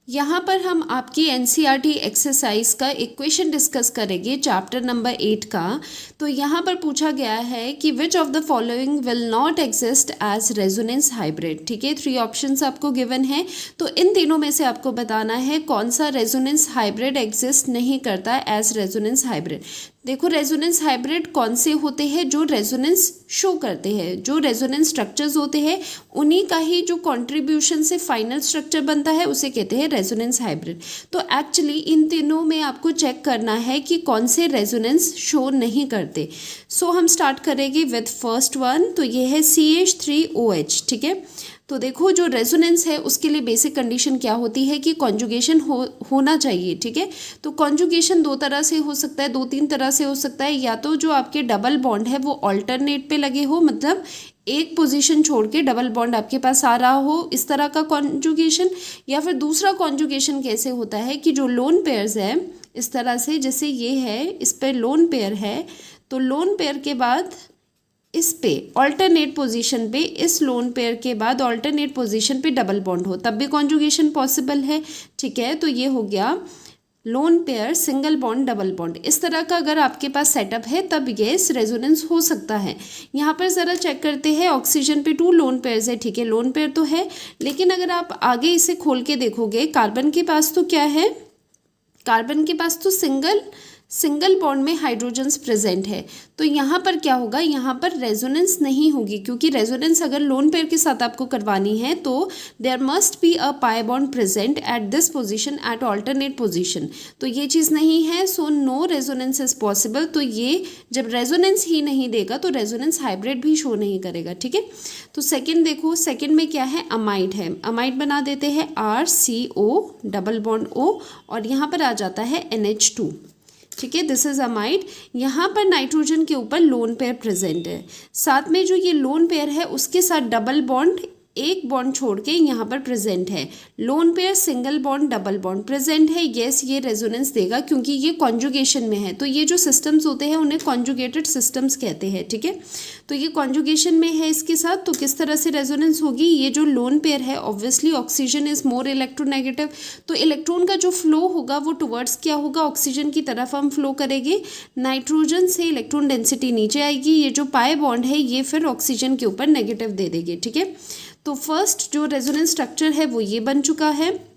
यहाँ पर हम आपकी एनसीईआरटी एक्सरसाइज का एक क्वेश्चन डिस्कस करेंगे चैप्टर नंबर 8 का। तो यहाँ पर पूछा गया है कि which of the following will not exist as resonance hybrid. ठीक है, 3 ऑप्शंस आपको गिवन है, तो इन तीनों में से आपको बताना है कौन सा रेजोनेंस हाइब्रिड एग्जिस्ट नहीं करता एज रेजोनेंस हाइब्रिड। देखो, रेजोनेंस हाइब्रिड कौन से होते हैं? जो रेजोनेंस शो करते हैं, जो रेजोनेंस स्ट्रक्चर्स होते हैं, उन्हीं का ही जो कंट्रीब्यूशन से फाइनल स्ट्रक्चर बनता है उसे कहते हैं रेजोनेंस हाइब्रिड। तो एक्चुअली इन तीनों में आपको चेक करना है कि कौन से रेजोनेंस शो नहीं करते। सो हम स्टार्ट करेंगे विद फर्स्ट वन, तो ये है CH3OH। ठीक है, तो देखो जो रेजोनेंस है उसके लिए बेसिक कंडीशन क्या होती है कि कॉन्जुगेशन होना चाहिए। ठीक है, तो कॉन्जुगेशन 2 तरह से हो सकता है, 2-3 तरह से हो सकता है। या तो जो आपके डबल बॉन्ड है वो ऑल्टरनेट पे लगे हो, मतलब एक पोजीशन छोड़ के डबल बॉन्ड आपके पास आ रहा हो, इस तरह का कॉन्जुगेशन। या फिर दूसरा कॉन्जुगेशन कैसे होता है कि जो लोन पेयर्स है इस तरह से, जैसे ये है, इस पे लोन पेयर है, तो लोन पेयर के बाद इस पे ऑल्टरनेट पोजीशन पे, इस लोन पेयर के बाद ऑल्टरनेट पोजीशन पे डबल बॉन्ड हो, तब भी कॉन्जुगेशन पॉसिबल है। ठीक है, तो ये हो गया lone pair single bond double bond. इस तरह का अगर आपके पास सेटअप है तब ये रेजोनेंस हो सकता है। यहाँ पर ज़रा चेक करते हैं, ऑक्सीजन पे 2 लोन पेयर्स है। ठीक है, लोन पेयर तो है, लेकिन अगर आप आगे इसे खोल के देखोगे, कार्बन के पास तो क्या है, कार्बन के पास तो सिंगल बॉन्ड में हाइड्रोजन्स प्रेजेंट है। तो यहाँ पर क्या होगा, यहाँ पर रेजोनेंस नहीं होगी, क्योंकि रेजोनेंस अगर लोन पेयर के साथ आपको करवानी है तो there must be a pi bond present at this position at alternate position. तो ये चीज़ नहीं है, so no resonance is possible. तो ये जब रेजोनेंस ही नहीं देगा तो रेजोनेंस हाइब्रिड भी शो नहीं करेगा। ठीक है, तो सेकेंड देखो, सेकेंड में क्या है, अमाइड है। अमाइड बना देते हैं RCO डबल बॉन्ड O, और यहाँ पर आ जाता है NH2। ठीक है, दिस इज अमाइड। यहाँ पर नाइट्रोजन के ऊपर लोन पेयर प्रेजेंट है, साथ में जो ये लोन पेयर है उसके साथ डबल बॉन्ड, एक बॉन्ड छोड़ के यहाँ पर प्रेजेंट है। Lone pair single bond double bond present है। येस, ये रेजोनेंस देगा क्योंकि ये कॉन्जुगेशन में है। तो ये जो सिस्टम्स होते हैं उन्हें कॉन्जुगेटेड सिस्टम्स कहते हैं। ठीक है, तो ये कॉन्जुगेशन में है इसके साथ, तो किस तरह से रेजोनेंस होगी, ये जो लोन पेयर है, obviously oxygen is more electronegative, तो इलेक्ट्रॉन का जो फ्लो होगा वो टुवर्ड्स क्या होगा, ऑक्सीजन की तरफ हम फ्लो करेंगे। नाइट्रोजन से इलेक्ट्रॉन डेंसिटी नीचे आएगी, ये जो पाई बॉन्ड है ये फिर ऑक्सीजन के ऊपर नेगेटिव दे देंगे। ठीक है, तो फर्स्ट जो रेजोनेंस स्ट्रक्चर है वो ये बन चुका है।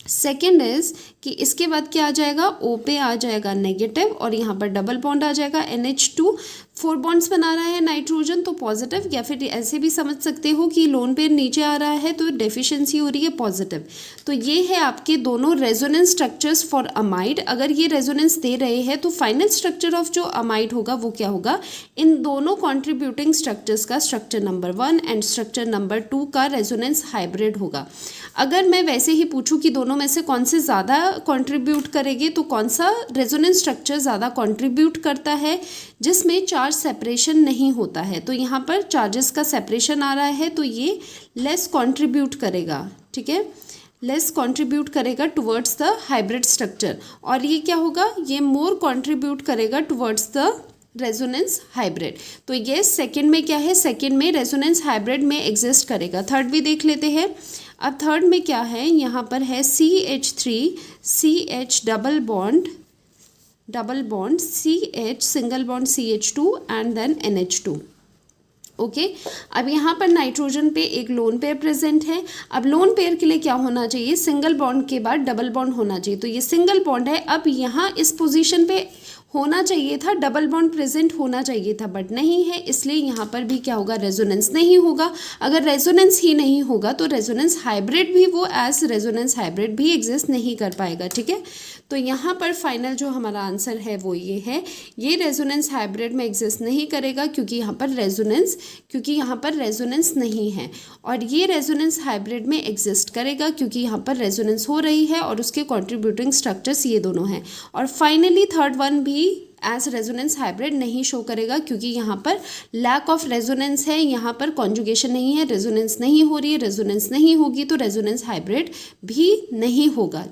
सेकेंड इज कि इसके बाद क्या आ जाएगा, O पे आ जाएगा नेगेटिव, और यहाँ पर डबल बॉन्ड आ जाएगा NH2। 4 बॉन्ड्स बना रहा है नाइट्रोजन, तो पॉजिटिव, या फिर ऐसे भी समझ सकते हो कि लोन पेयर नीचे आ रहा है तो डेफिशिएंसी हो रही है, पॉजिटिव। तो ये है आपके दोनों रेजोनेंस स्ट्रक्चर्स फॉर अमाइड। अगर ये रेजोनेंस दे रहे हैं तो फाइनल स्ट्रक्चर ऑफ जो अमाइड होगा वो क्या होगा, इन दोनों कॉन्ट्रीब्यूटिंग स्ट्रक्चर्स का structure number 1 and structure number 2 का रेजोनेंस हाइब्रिड होगा। अगर मैं वैसे ही पूछूं कि दोनों में से कौन से ज़्यादा कंट्रीब्यूट करेंगे, तो कौन सा रेजोनेंस स्ट्रक्चर ज़्यादा कंट्रीब्यूट करता है जिसमें चार्ज सेपरेशन नहीं होता है, तो यहाँ पर चार्जेस का सेपरेशन आ रहा है, तो ये लेस कंट्रीब्यूट करेगा। ठीक है, लेस कंट्रीब्यूट करेगा टुवर्ड्स द हाइब्रिड स्ट्रक्चर, और ये क्या होगा, ये मोर कंट्रीब्यूट करेगा टुवर्ड्स द रेजोनेंस हाइब्रिड। तो ये सेकंड में क्या है, सेकंड में रेजोनेंस हाइब्रिड में एग्जिस्ट करेगा। थर्ड भी देख लेते हैं। अब थर्ड में क्या है, यहाँ पर है CH3CH double bond CH single bond CH2 and then NH2। Okay, अब यहाँ पर नाइट्रोजन पे एक लोन पेयर प्रेजेंट है। अब लोन पेयर के लिए क्या होना चाहिए, सिंगल बॉन्ड के बाद डबल बॉन्ड होना चाहिए, तो ये सिंगल बॉन्ड है। अब यहाँ इस पोजीशन पे होना चाहिए था, डबल बॉन्ड प्रेजेंट होना चाहिए था, बट नहीं है, इसलिए यहाँ पर भी क्या होगा, रेजोनेंस नहीं होगा। अगर रेजोनेंस ही नहीं होगा तो रेजोनेंस हाइब्रिड भी वो एज रेजोनेंस हाइब्रिड भी एग्जिस्ट नहीं कर पाएगा। ठीक है, तो यहाँ पर फाइनल जो हमारा आंसर है वो ये है, ये रेजोनेंस हाइब्रिड में एग्जिस्ट नहीं करेगा क्योंकि यहाँ पर रेजोनेंस नहीं है, और ये रेजोनेंस हाइब्रिड में एग्जिस्ट करेगा क्योंकि यहाँ पर रेजोनेंस हो रही है और उसके कॉन्ट्रीब्यूटिंग स्ट्रक्चर्स ये दोनों हैं। और फाइनली थर्ड वन भी एज रेजोनेंस हाइब्रिड नहीं शो करेगा क्योंकि यहाँ पर लैक ऑफ रेजोनेंस है, यहाँ पर कॉन्जुगेशन नहीं है, रेजोनेंस नहीं हो रही है, रेजोनेंस नहीं होगी तो रेजोनेंस हाइब्रिड भी नहीं होगा।